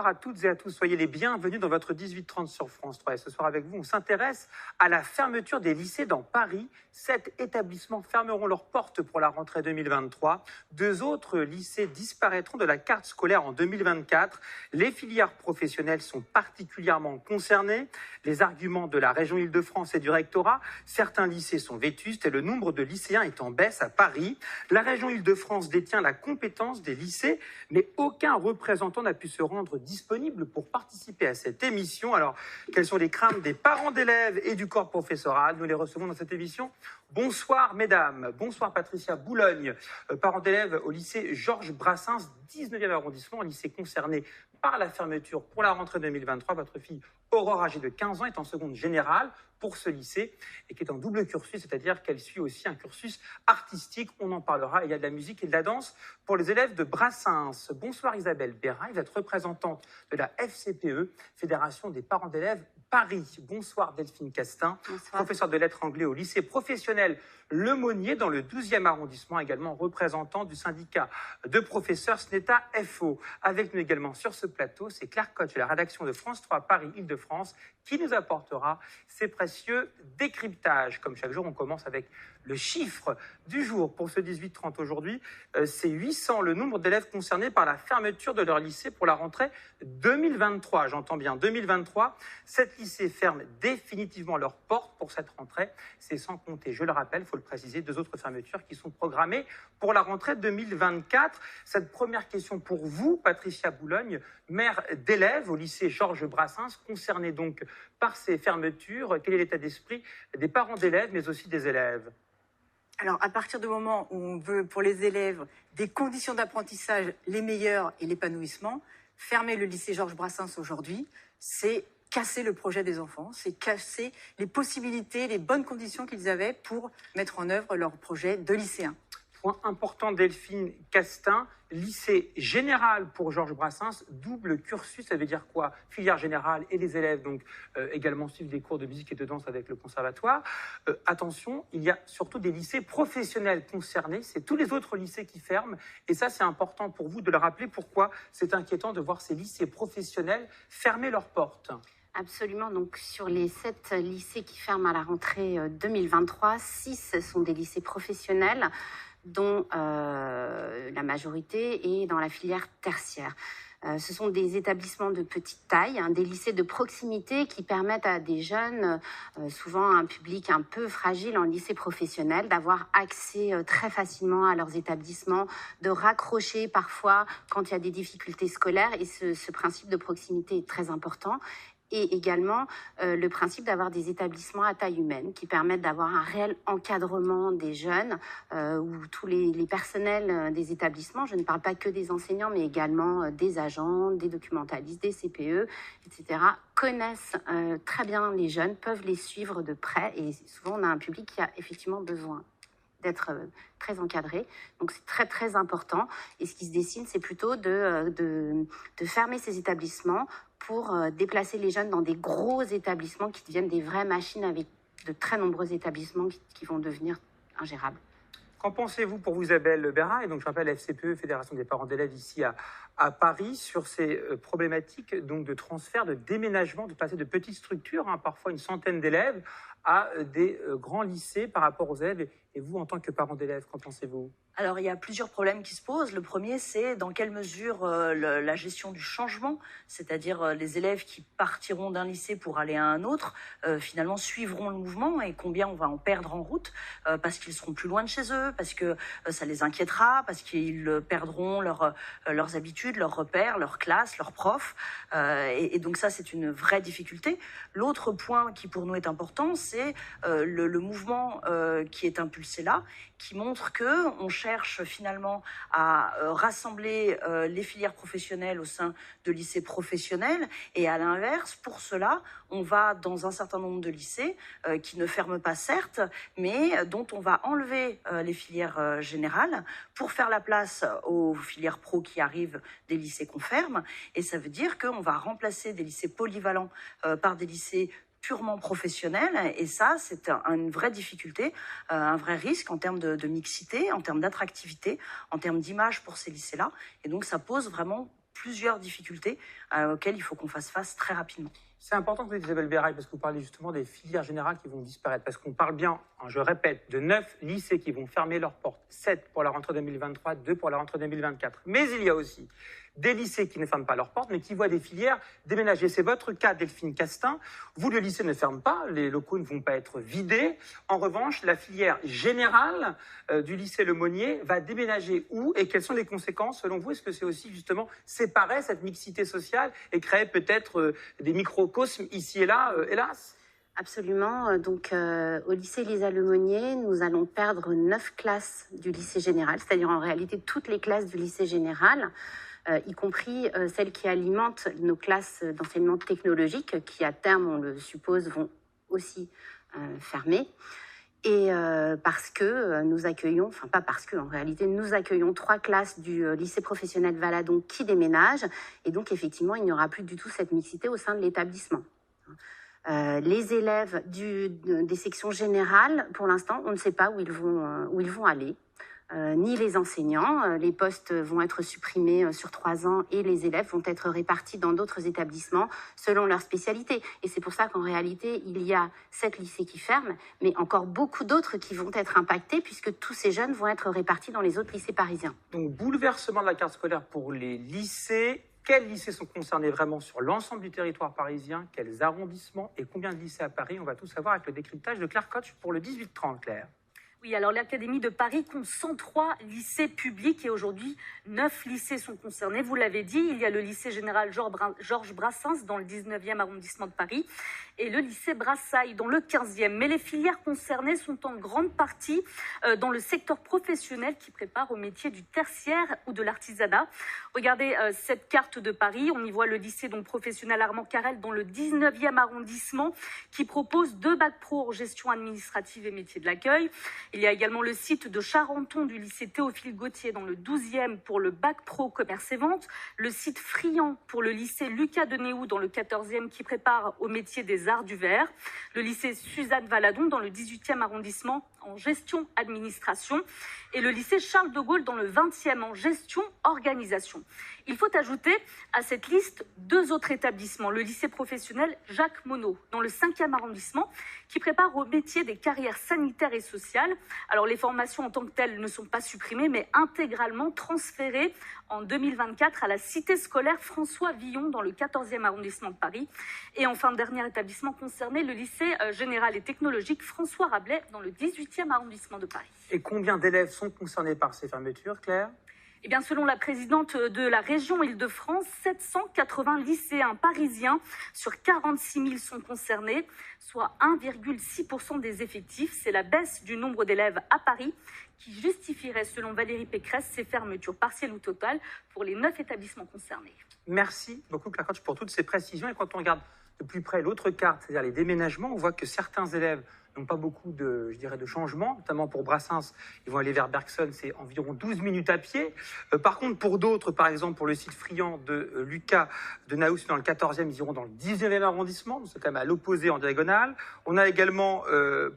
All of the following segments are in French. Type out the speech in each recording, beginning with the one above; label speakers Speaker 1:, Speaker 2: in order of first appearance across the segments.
Speaker 1: Bonsoir à toutes et à tous, soyez les bienvenus dans votre 18h30 sur France 3. Et ce soir avec vous, on s'intéresse à la fermeture des lycées dans Paris. 7 établissements fermeront leurs portes pour la rentrée 2023. 2 autres lycées disparaîtront de la carte scolaire en 2024. Les filières professionnelles sont particulièrement concernées. Les arguments de la région Île-de-France et du rectorat, certains lycées sont vétustes et le nombre de lycéens est en baisse à Paris. La région Île-de-France détient la compétence des lycées, mais aucun représentant n'a pu se rendre disponible pour participer à cette émission. Alors, quelles sont les craintes des parents d'élèves et du corps professoral? Nous les recevons dans cette émission. Bonsoir mesdames, bonsoir Patricia Boulogne, parent d'élèves au lycée Georges Brassens, 19e arrondissement, lycée concerné par la fermeture pour la rentrée 2023. Votre fille Aurore, âgée de 15 ans, est en seconde générale pour ce lycée et qui est en double cursus, c'est-à-dire qu'elle suit aussi un cursus artistique. On en parlera. Il y a de la musique et de la danse pour les élèves de Brassens. Bonsoir Isabelle Bérain, vous êtes représentante de la FCPE, Fédération des parents d'élèves Paris. Bonsoir Delphine Castin, professeure de lettres anglais au lycée professionnel Le Monnier dans le 12e arrondissement, également représentant du syndicat de professeurs SNETA FO. Avec nous également sur ce plateau, c'est Claire Koch de la rédaction de France 3 Paris-Île-de-France qui nous apportera ses précieux décryptages. Comme chaque jour, on commence avec le chiffre du jour pour ce 18h30 aujourd'hui. C'est 800 le nombre d'élèves concernés par la fermeture de leur lycée pour la rentrée 2023. J'entends bien 2023. 7 lycées ferment définitivement leurs portes pour cette rentrée. C'est sans compter, je le rappelle, il faut le préciser, 2 autres fermetures qui sont programmées pour la rentrée 2024. Cette première question pour vous, Patricia Boulogne, mère d'élèves au lycée Georges Brassens, concernée donc par ces fermetures. Quel est l'état d'esprit des parents d'élèves, mais aussi des élèves?
Speaker 2: Alors, à partir du moment où on veut, pour les élèves, des conditions d'apprentissage les meilleures et l'épanouissement, fermer le lycée Georges Brassens aujourd'hui, c'est casser le projet des enfants, c'est casser les possibilités, les bonnes conditions qu'ils avaient pour mettre en œuvre leur projet de lycéen.
Speaker 1: Point important, Delphine Castin, lycée général pour Georges Brassens, double cursus, ça veut dire quoi? Filière générale et les élèves donc également suivent des cours de musique et de danse avec le conservatoire. Attention, il y a surtout des lycées professionnels concernés, c'est tous les autres lycées qui ferment et ça c'est important pour vous de le rappeler. Pourquoi c'est inquiétant de voir ces lycées professionnels fermer leurs portes?
Speaker 3: Absolument. Donc, sur les 7 lycées qui ferment à la rentrée 2023, 6 sont des lycées professionnels, dont la majorité est dans la filière tertiaire. Ce sont des établissements de petite taille, des lycées de proximité qui permettent à des jeunes, souvent un public un peu fragile en lycée professionnel, d'avoir accès très facilement à leurs établissements, de raccrocher parfois quand il y a des difficultés scolaires. Et ce principe de proximité est très important. Et également le principe d'avoir des établissements à taille humaine qui permettent d'avoir un réel encadrement des jeunes où tous les personnels des établissements, je ne parle pas que des enseignants, mais également des agents, des documentalistes, des CPE, etc., connaissent très bien les jeunes, peuvent les suivre de près et souvent on a un public qui a effectivement besoin d'être très encadré. Donc c'est très très important. Et ce qui se dessine, c'est plutôt de fermer ces établissements pour déplacer les jeunes dans des gros établissements qui deviennent des vraies machines avec de très nombreux établissements qui vont devenir ingérables.
Speaker 1: Qu'en pensez-vous pour vous, Isabelle Bérain, et donc je rappelle la FCPE, Fédération des parents d'élèves ici à Paris, sur ces problématiques donc de transfert, de déménagement, de passer de petites structures, parfois une centaine d'élèves, à des grands lycées par rapport aux élèves. Et vous, en tant que parent d'élèves, qu'en pensez-vous?
Speaker 4: Alors, il y a plusieurs problèmes qui se posent. Le premier, c'est dans quelle mesure la gestion du changement, c'est-à-dire les élèves qui partiront d'un lycée pour aller à un autre, finalement suivront le mouvement et combien on va en perdre en route parce qu'ils seront plus loin de chez eux, parce que ça les inquiétera, parce qu'ils perdront leurs habitudes, leurs repères, leurs classes, leurs profs. Et donc ça, c'est une vraie difficulté. L'autre point qui pour nous est important, c'est le mouvement qui est impulsé là, qui montre qu'on cherche finalement à rassembler les filières professionnelles au sein de lycées professionnels. Et à l'inverse, pour cela, on va dans un certain nombre de lycées qui ne ferment pas certes, mais dont on va enlever les filières générales pour faire la place aux filières pro qui arrivent des lycées qu'on ferme. Et ça veut dire qu'on va remplacer des lycées polyvalents par des lycées purement professionnel, et ça, c'est une vraie difficulté, un vrai risque en termes de mixité, en termes d'attractivité, en termes d'image pour ces lycées-là, et donc ça pose vraiment plusieurs difficultés auxquelles il faut qu'on fasse face très rapidement.
Speaker 1: C'est important que vous dites, Isabelle Béraille, parce que vous parlez justement des filières générales qui vont disparaître. Parce qu'on parle bien, je répète, de 9 lycées qui vont fermer leurs portes. 7 pour la rentrée 2023, 2 pour la rentrée 2024. Mais il y a aussi des lycées qui ne ferment pas leurs portes, mais qui voient des filières déménager. C'est votre cas, Delphine Castin. Vous, le lycée ne ferme pas, les locaux ne vont pas être vidés. En revanche, la filière générale du lycée Le Monnier va déménager où et quelles sont les conséquences selon vous? Est-ce que c'est aussi justement séparer cette mixité sociale et créer peut-être des microcosmes ici et là, hélas?
Speaker 3: Absolument. Donc, au lycée Lisa Lemonnier, nous allons perdre 9 classes du lycée général, c'est-à-dire en réalité toutes les classes du lycée général, y compris celles qui alimentent nos classes d'enseignement technologique, qui à terme, on le suppose, vont aussi fermer. Et parce que nous accueillons, enfin pas parce que, en réalité, nous accueillons 3 classes du lycée professionnel Valadon qui déménagent. Et donc, effectivement, il n'y aura plus du tout cette mixité au sein de l'établissement. Les élèves des sections générales, pour l'instant, on ne sait pas où ils vont aller, ni les enseignants. Les postes vont être supprimés sur 3 ans et les élèves vont être répartis dans d'autres établissements selon leur spécialité. Et c'est pour ça qu'en réalité, il y a 7 lycées qui ferment, mais encore beaucoup d'autres qui vont être impactés puisque tous ces jeunes vont être répartis dans les autres lycées parisiens.
Speaker 1: Donc, bouleversement de la carte scolaire pour les lycées. Quels lycées sont concernés vraiment sur l'ensemble du territoire parisien? Quels arrondissements et combien de lycées à Paris? On va tout savoir avec le décryptage de Claire Koch pour le 18-30, Claire.
Speaker 5: Oui, alors l'Académie de Paris compte 103 lycées publics et aujourd'hui 9 lycées sont concernés. Vous l'avez dit, il y a le lycée général Georges Brassens dans le 19e arrondissement de Paris et le lycée Brassailles dans le 15e. Mais les filières concernées sont en grande partie dans le secteur professionnel qui prépare au métier du tertiaire ou de l'artisanat. Regardez cette carte de Paris, on y voit le lycée donc, professionnel Armand Carrel dans le 19e arrondissement qui propose 2 bacs pro en gestion administrative et métiers de l'accueil. Il y a également le site de Charenton du lycée Théophile Gautier dans le 12e pour le bac pro commerce et vente, le site Friant pour le lycée Lucas de Néou dans le 14e qui prépare au métier des arts du verre, le lycée Suzanne Valadon dans le 18e arrondissement en gestion administration et le lycée Charles de Gaulle dans le 20e en gestion organisation. Il faut ajouter à cette liste 2 autres établissements, le lycée professionnel Jacques Monod dans le 5e arrondissement qui prépare au métier des carrières sanitaires et sociales. Alors les formations en tant que telles ne sont pas supprimées mais intégralement transférées en 2024 à la cité scolaire François Villon dans le 14e arrondissement de Paris. Et enfin, dernier établissement concerné, le lycée général et technologique François Rabelais dans le 18e arrondissement de Paris.
Speaker 1: Et combien d'élèves sont concernés par ces fermetures, Claire?
Speaker 5: Eh bien, selon la présidente de la région Île-de-France, 780 lycéens parisiens sur 46 000 sont concernés, soit 1,6% des effectifs. C'est la baisse du nombre d'élèves à Paris qui justifierait, selon Valérie Pécresse, ces fermetures partielles ou totales pour les 9 établissements concernés.
Speaker 1: Merci beaucoup, Claire Koch, pour toutes ces précisions. Et quand on regarde de plus près l'autre carte, c'est-à-dire les déménagements, on voit que certains élèves n'ont pas beaucoup de changements, notamment pour Brassens, ils vont aller vers Bergson, c'est environ 12 minutes à pied. Par contre, pour d'autres, par exemple, pour le site Friant de Lucas de Naous dans le 14e, ils iront dans le 19e arrondissement, donc c'est quand même à l'opposé en diagonale. On a également,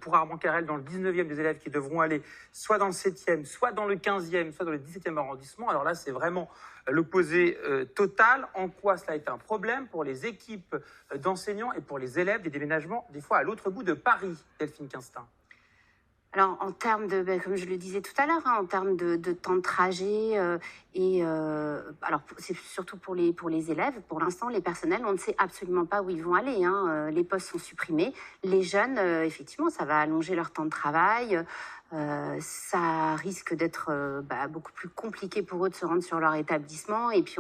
Speaker 1: pour Armand Carrel, dans le 19e, des élèves qui devront aller soit dans le 7e, soit dans le 15e, soit dans le 17e arrondissement. Alors là, c'est vraiment l'opposé total. En quoi cela est un problème pour les équipes d'enseignants et pour les élèves des déménagements, des fois à l'autre bout de Paris, Delphine Castin?
Speaker 3: Alors, en termes de, comme je le disais tout à l'heure, en termes de temps de trajet, alors c'est surtout pour les élèves, pour l'instant, les personnels, on ne sait absolument pas où ils vont aller. Les postes sont supprimés. Les jeunes, effectivement, ça va allonger leur temps de travail. Ça risque d'être beaucoup plus compliqué pour eux de se rendre sur leur établissement. Et puis,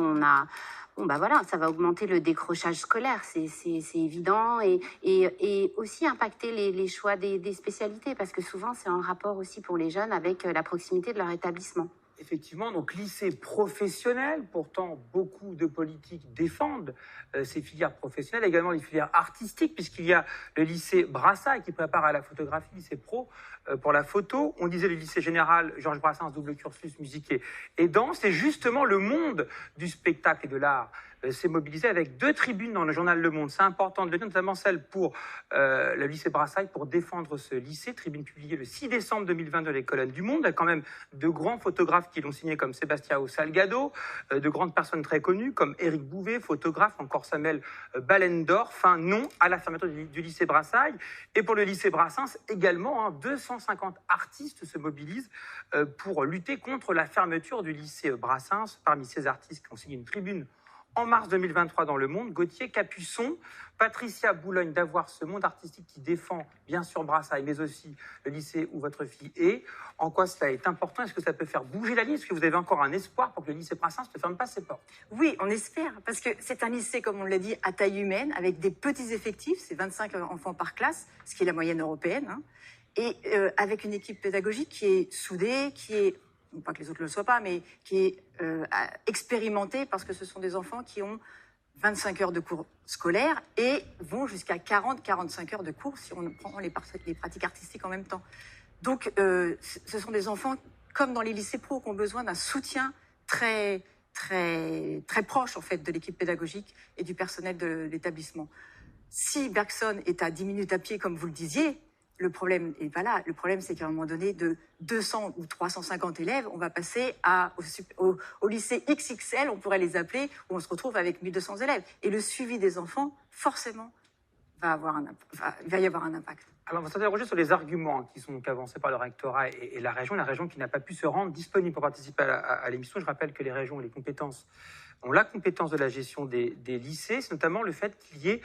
Speaker 3: ça va augmenter le décrochage scolaire, c'est évident, et aussi impacter les choix des spécialités, parce que souvent c'est en rapport aussi pour les jeunes avec la proximité de leur établissement.
Speaker 1: Effectivement, donc lycée professionnel, pourtant beaucoup de politiques défendent ces filières professionnelles, également les filières artistiques, puisqu'il y a le lycée Brassailles qui prépare à la photographie, lycée pro pour la photo. On disait le lycée général Georges Brassens, double cursus musique et danse. C'est justement le monde du spectacle et de l'art s'est mobilisé avec 2 tribunes dans le journal Le Monde. C'est important de le dire, notamment celle pour le lycée Brassailles, pour défendre ce lycée. Tribune publiée le 6 décembre 2022 dans les colonnes du Monde. Il y a quand même de grands photographes qui l'ont signé, comme Sebastião Salgado, de grandes personnes très connues, comme Éric Bouvet, photographe, encore Samuel Ballendorf. Un non à la fermeture du lycée Brassailles. Et pour le lycée Brassens également, 250 artistes se mobilisent pour lutter contre la fermeture du lycée Brassens. Parmi ces artistes qui ont signé une tribune en mars 2023 dans Le Monde, Gauthier Capuçon, Patricia Boulogne d'avoir ce monde artistique qui défend bien sûr Brassailles, mais aussi le lycée où votre fille est. En quoi cela est important? Est-ce que ça peut faire bouger la ligne? Est-ce que vous avez encore un espoir pour que le lycée Brassens ne ferme pas ses portes?
Speaker 2: Oui, on espère, parce que c'est un lycée, comme on l'a dit, à taille humaine, avec des petits effectifs, c'est 25 enfants par classe, ce qui est la moyenne européenne, et avec une équipe pédagogique qui est soudée, qui est, non pas que les autres ne le soient pas, mais qui est expérimentée, parce que ce sont des enfants qui ont 25 heures de cours scolaires et vont jusqu'à 40-45 heures de cours si on prend les pratiques artistiques en même temps. Donc, ce sont des enfants, comme dans les lycées pro, qui ont besoin d'un soutien très proche, en fait, de l'équipe pédagogique et du personnel de l'établissement. Si Bergson est à 10 minutes à pied, comme vous le disiez, le problème n'est pas là. Le problème, c'est qu'à un moment donné, de 200 ou 350 élèves, on va passer au lycée XXL, on pourrait les appeler, où on se retrouve avec 1200 élèves. Et le suivi des enfants, forcément, il va y avoir un impact.
Speaker 1: Alors, on va s'interroger sur les arguments qui sont donc avancés par le rectorat et la région qui n'a pas pu se rendre disponible pour participer à l'émission. Je rappelle que les régions ont la compétence de la gestion des lycées. C'est notamment le fait qu'il y ait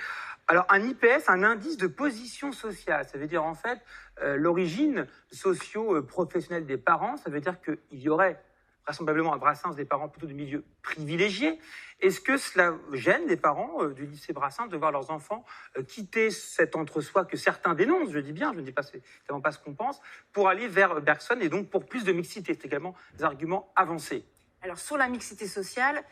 Speaker 1: un IPS, un indice de position sociale. Ça veut dire en fait l'origine socio-professionnelle des parents. Ça veut dire qu'il y aurait vraisemblablement à Brassens des parents plutôt de milieux privilégiés. Est-ce que cela gêne les parents du lycée Brassens de voir leurs enfants quitter cet entre-soi que certains dénoncent, je dis bien, je ne dis pas, c'est évidemment pas ce qu'on pense, pour aller vers Bergson et donc pour plus de mixité? C'est également des arguments avancés.
Speaker 2: Alors, sur la mixité sociale,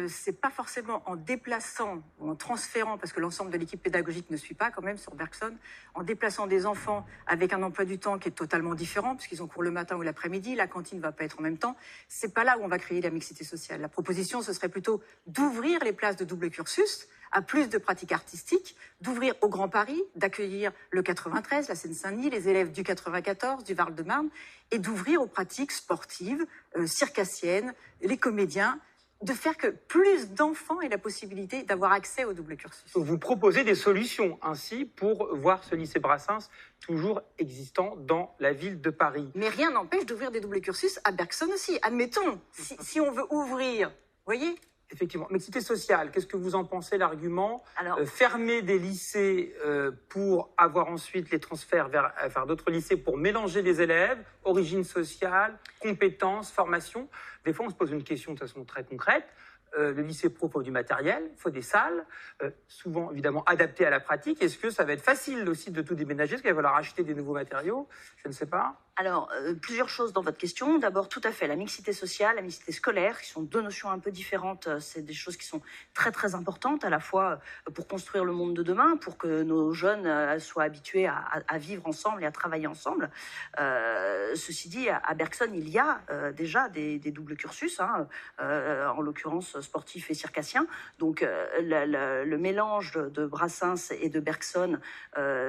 Speaker 2: c'est pas forcément en déplaçant ou en transférant, parce que l'ensemble de l'équipe pédagogique ne suit pas quand même sur Bergson, en déplaçant des enfants avec un emploi du temps qui est totalement différent, puisqu'ils ont cours le matin ou l'après-midi, la cantine ne va pas être en même temps. C'est pas là où on va créer la mixité sociale. La proposition, ce serait plutôt d'ouvrir les places de double cursus à plus de pratiques artistiques, d'ouvrir au Grand Paris, d'accueillir le 93, la Seine-Saint-Denis, les élèves du 94, du Val-de-Marne, et d'ouvrir aux pratiques sportives, circassiennes, les comédiens, de faire que plus d'enfants aient la possibilité d'avoir accès au double cursus.
Speaker 1: Vous proposez des solutions ainsi pour voir ce lycée Brassens toujours existant dans la ville de Paris.
Speaker 2: Mais rien n'empêche d'ouvrir des doubles cursus à Bergson aussi. Admettons, si on veut ouvrir, vous voyez ?
Speaker 1: Effectivement. Mixité sociale, qu'est-ce que vous en pensez, l'argument? Fermer des lycées pour avoir ensuite les transferts vers d'autres lycées pour mélanger les élèves, origine sociale, compétences, formation. Des fois, on se pose une question de façon très concrète. Le lycée pro, il faut du matériel, il faut des salles, souvent évidemment adaptées à la pratique. Est-ce que ça va être facile aussi de tout déménager? Est-ce qu'il va falloir acheter des nouveaux matériaux? Je ne sais pas.
Speaker 4: Alors, plusieurs choses dans votre question. D'abord, tout à fait, la mixité sociale, la mixité scolaire, qui sont deux notions un peu différentes. C'est des choses qui sont très, très importantes, à la fois pour construire le monde de demain, pour que nos jeunes soient habitués à vivre ensemble et à travailler ensemble. Ceci dit, à Bergson, il y a déjà des doubles cursus, en l'occurrence sportifs et circassiens. Donc, le mélange de Brassens et de Bergson,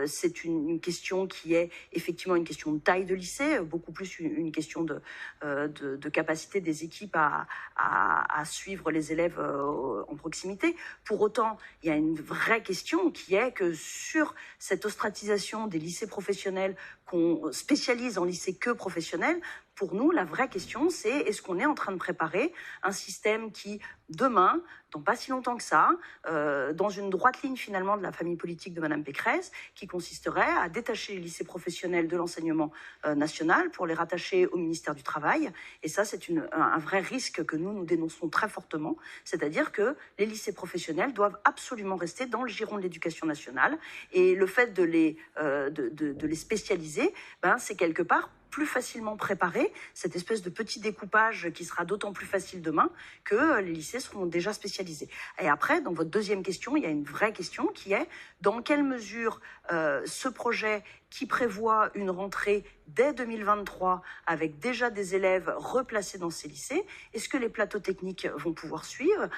Speaker 4: c'est une question qui est effectivement une question de taille de lycée, beaucoup plus une question de capacité des équipes à suivre les élèves en proximité. Pour autant, il y a une vraie question qui est que sur cette ostratisation des lycées professionnels qu'on spécialise en lycée que professionnel, pour nous, la vraie question, c'est est-ce qu'on est en train de préparer un système qui, demain, dans pas si longtemps que ça, dans une droite ligne finalement de la famille politique de Mme Pécresse, qui consisterait à détacher les lycées professionnels de l'enseignement national pour les rattacher au ministère du Travail. Et ça, c'est un vrai risque que nous dénonçons très fortement. C'est-à-dire que les lycées professionnels doivent absolument rester dans le giron de l'éducation nationale. Et le fait de les spécialiser, c'est quelque part plus facilement préparer cette espèce de petit découpage qui sera d'autant plus facile demain que les lycées seront déjà spécialisés. Et après, dans votre deuxième question, il y a une vraie question qui est dans quelle mesure ce projet qui prévoit une rentrée dès 2023 avec déjà des élèves replacés dans ces lycées. Est-ce que les plateaux techniques vont pouvoir suivre?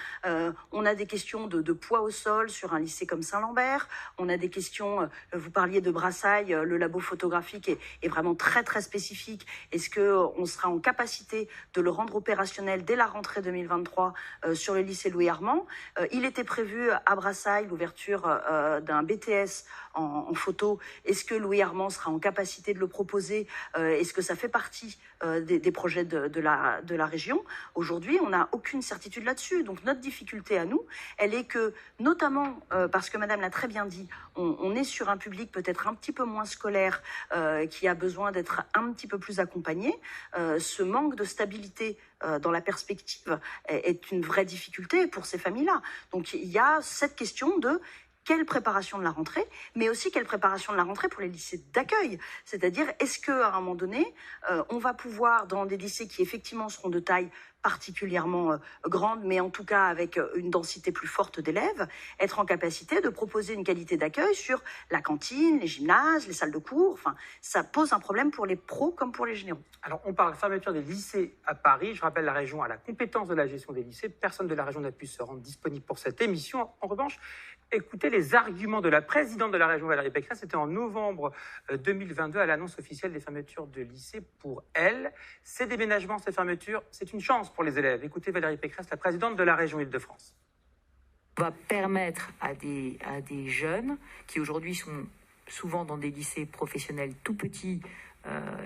Speaker 4: On a des questions de poids au sol sur un lycée comme Saint-Lambert. On a des questions, vous parliez de Brassailles, le labo photographique est vraiment très très spécifique. Est-ce qu'on sera en capacité de le rendre opérationnel dès la rentrée 2023 sur le lycée Louis-Armand? Il était prévu à Brassailles l'ouverture d'un BTS en photo. Est-ce que Louis-Armand sera en capacité de le proposer? Est-ce que ça fait partie des projets de la région? Aujourd'hui, on n'a aucune certitude là-dessus. Donc notre difficulté à nous, elle est que, notamment parce que Madame l'a très bien dit, on est sur un public peut-être un petit peu moins scolaire qui a besoin d'être un petit peu plus accompagné. Ce manque de stabilité dans la perspective est une vraie difficulté pour ces familles-là. Donc il y a cette question de quelle préparation de la rentrée, mais aussi quelle préparation de la rentrée pour les lycées d'accueil. C'est-à-dire, est-ce qu'à un moment donné, on va pouvoir, dans des lycées qui effectivement seront de taille particulièrement grande, mais en tout cas avec une densité plus forte d'élèves, être en capacité de proposer une qualité d'accueil sur la cantine, les gymnases, les salles de cours. Enfin, ça pose un problème pour les pros comme pour les généraux.
Speaker 1: Alors, on parle de fermeture des lycées à Paris. Je rappelle, la région a la compétence de la gestion des lycées. Personne de la région n'a pu se rendre disponible pour cette émission. En revanche, écoutez les arguments de la présidente de la région, Valérie Pécresse. C'était en novembre 2022 à l'annonce officielle des fermetures de lycées pour elle. Ces déménagements, ces fermetures, c'est une chance pour les élèves. Écoutez Valérie Pécresse, la présidente de la région Île-de-France.
Speaker 6: On va permettre à des jeunes qui aujourd'hui sont souvent dans des lycées professionnels tout petits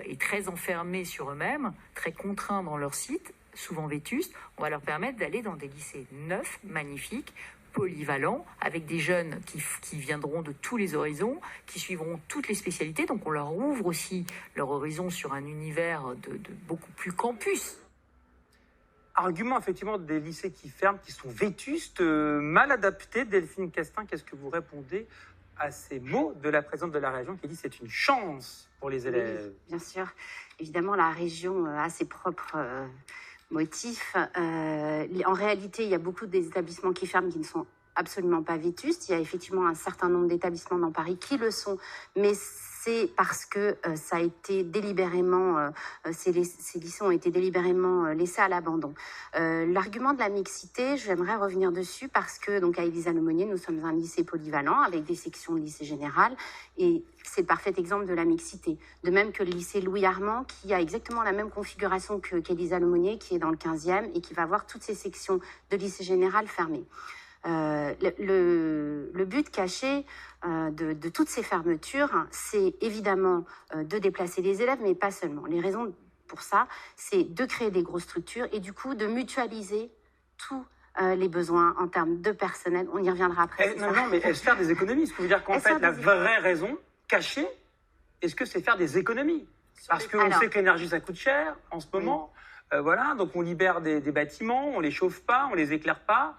Speaker 6: et très enfermés sur eux-mêmes, très contraints dans leur site, souvent vétustes, on va leur permettre d'aller dans des lycées neufs, magnifiques, polyvalents, avec des jeunes qui viendront de tous les horizons, qui suivront toutes les spécialités. Donc on leur ouvre aussi leur horizon sur un univers de beaucoup plus campus.
Speaker 1: Argument effectivement des lycées qui ferment, qui sont vétustes, mal adaptés. Delphine Castin, qu'est-ce que vous répondez à ces mots de la présidente de la région qui dit que c'est une chance pour les élèves?
Speaker 3: Oui, bien sûr. Évidemment, la région a ses propres motifs. En réalité, il y a beaucoup d'établissements qui ferment qui ne sont absolument pas vétustes. Il y a effectivement un certain nombre d'établissements dans Paris qui le sont, mais c'est parce que ça a été délibérément, ces lycées ont été délibérément laissés à l'abandon. L'argument de la mixité, j'aimerais revenir dessus parce que, donc à Élisa-Lemonnier, nous sommes un lycée polyvalent avec des sections de lycée général et c'est le parfait exemple de la mixité. De même que le lycée Louis-Armand qui a exactement la même configuration qu'Élisa-Lemonnier qui est dans le 15e et qui va avoir toutes ses sections de lycée général fermées. Le but caché de toutes ces fermetures, c'est évidemment de déplacer les élèves, mais pas seulement. Les raisons pour ça, c'est de créer des grosses structures et du coup de mutualiser tous les besoins en termes de personnel. On y reviendra après.
Speaker 1: Non, mais est-ce faire des économies? Ce qui veut dire qu'en fait, la vraie raison cachée, est-ce que c'est faire des économies? Parce qu'on sait que l'énergie, ça coûte cher en ce moment. Oui. Voilà, donc on libère des bâtiments, on les chauffe pas, on les éclaire pas.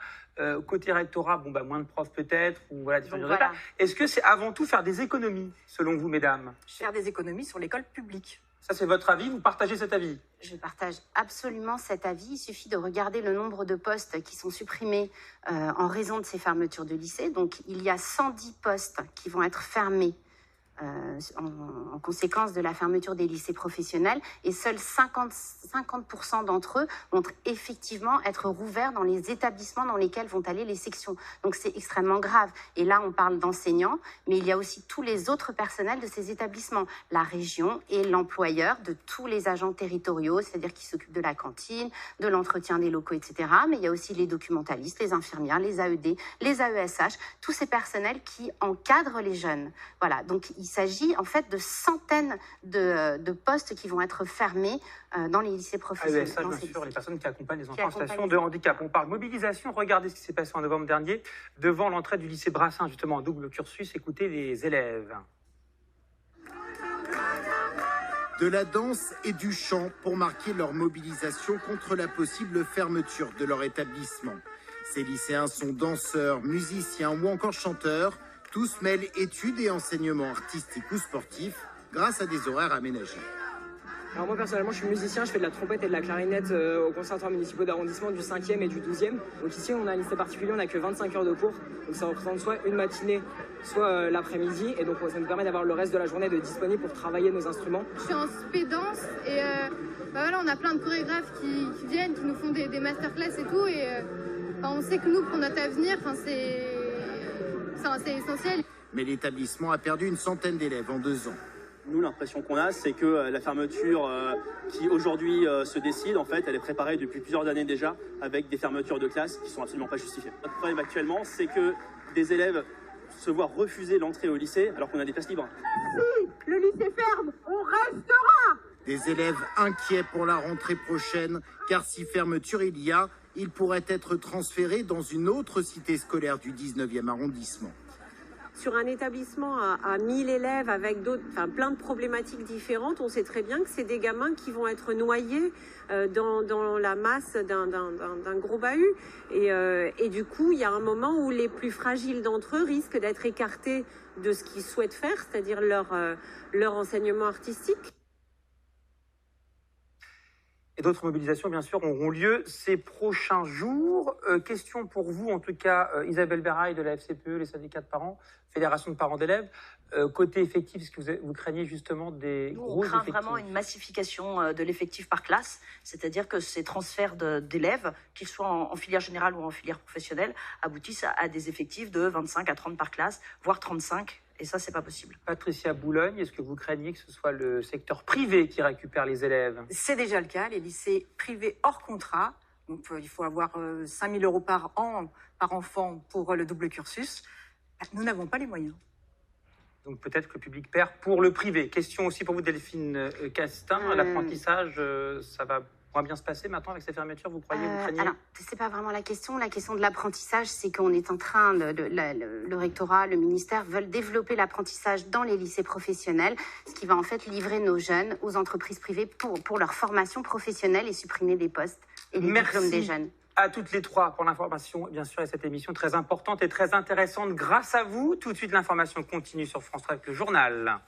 Speaker 1: Côté rectorat, moins de profs peut-être, ou voilà, différents résultats. Est-ce que c'est avant tout faire des économies, selon vous, mesdames?
Speaker 2: Faire des économies sur l'école publique.
Speaker 1: Ça, c'est votre avis, vous partagez cet avis?
Speaker 3: Je partage absolument cet avis. Il suffit de regarder le nombre de postes qui sont supprimés en raison de ces fermetures de lycées. Donc, il y a 110 postes qui vont être fermés en conséquence de la fermeture des lycées professionnels et seuls 50% d'entre eux vont effectivement être rouverts dans les établissements dans lesquels vont aller les sections. Donc c'est extrêmement grave. Et là, on parle d'enseignants, mais il y a aussi tous les autres personnels de ces établissements, la région et l'employeur de tous les agents territoriaux, c'est-à-dire qui s'occupent de la cantine, de l'entretien des locaux, etc. Mais il y a aussi les documentalistes, les infirmières, les AED, les AESH, tous ces personnels qui encadrent les jeunes. Voilà, donc il s'agit en fait de centaines de postes qui vont être fermés dans les lycées professionnels.
Speaker 1: AESH, bien sûr, les personnes qui accompagnent les enfants en situation de handicap. On parle mobilisation, regardez ce qui s'est passé en novembre dernier devant l'entrée du lycée Brassin, justement en double cursus. Écoutez les élèves.
Speaker 7: De la danse et du chant pour marquer leur mobilisation contre la possible fermeture de leur établissement. Ces lycéens sont danseurs, musiciens ou encore chanteurs. Tous mêlent études et enseignements artistiques ou sportifs grâce à des horaires aménagés.
Speaker 8: Alors moi personnellement je suis musicien, je fais de la trompette et de la clarinette au conservatoire municipal d'arrondissement du 5e et du 12e. Donc ici on a un lycée particulier, on n'a que 25 heures de cours. Donc ça représente soit une matinée, soit l'après-midi. Et donc ça nous permet d'avoir le reste de la journée de disponible pour travailler nos instruments.
Speaker 9: Je suis en spé-danse et voilà, on a plein de chorégraphes qui viennent, qui nous font des masterclass et tout. Et on sait que nous, pour notre avenir, c'est essentiel.
Speaker 7: Mais l'établissement a perdu une centaine d'élèves en 2 ans.
Speaker 10: Nous, l'impression qu'on a, c'est que la fermeture qui aujourd'hui se décide, en fait, elle est préparée depuis plusieurs années déjà, avec des fermetures de classes qui sont absolument pas justifiées. Notre problème actuellement, c'est que des élèves se voient refuser l'entrée au lycée alors qu'on a des places libres.
Speaker 9: Si le lycée ferme, on restera.
Speaker 7: Des élèves inquiets pour la rentrée prochaine, car si fermeture il y a, ils pourraient être transférés dans une autre cité scolaire du 19e arrondissement.
Speaker 11: Sur un établissement à 1000 élèves avec plein de problématiques différentes, on sait très bien que c'est des gamins qui vont être noyés dans la masse d'un gros bahut. Et du coup, il y a un moment où les plus fragiles d'entre eux risquent d'être écartés de ce qu'ils souhaitent faire, c'est-à-dire leur enseignement artistique.
Speaker 1: Et d'autres mobilisations, bien sûr, auront lieu ces prochains jours. Question pour vous, en tout cas, Isabelle Berraille de la FCPE, les syndicats de parents, Fédération de parents d'élèves. Côté effectif, est-ce que vous craignez justement des gros effectifs ?
Speaker 4: On craint vraiment une massification de l'effectif par classe, c'est-à-dire que ces transferts d'élèves, qu'ils soient en filière générale ou en filière professionnelle, aboutissent à des effectifs de 25 à 30 par classe, voire 35. Et ça, c'est pas possible.
Speaker 1: Patricia Boulogne, est-ce que vous craignez que ce soit le secteur privé qui récupère les élèves ?
Speaker 2: C'est déjà le cas, les lycées privés hors contrat. Donc, il faut avoir 5 000 euros par an, par enfant pour le double cursus. Nous n'avons pas les moyens.
Speaker 1: Donc peut-être que le public perd pour le privé. Question aussi pour vous, Delphine Castin. L'apprentissage, ça va moins bien se passer maintenant avec ces fermetures, vous croyez, vous craignez ?
Speaker 3: Alors, c'est pas vraiment la question. La question de l'apprentissage, c'est qu'on est en train, le rectorat, le ministère veulent développer l'apprentissage dans les lycées professionnels, ce qui va en fait livrer nos jeunes aux entreprises privées pour leur formation professionnelle et supprimer des postes et les diplômes des jeunes.
Speaker 1: À toutes les trois pour l'information, bien sûr, et cette émission très importante et très intéressante grâce à vous. Tout de suite, l'information continue sur France 3 avec le journal.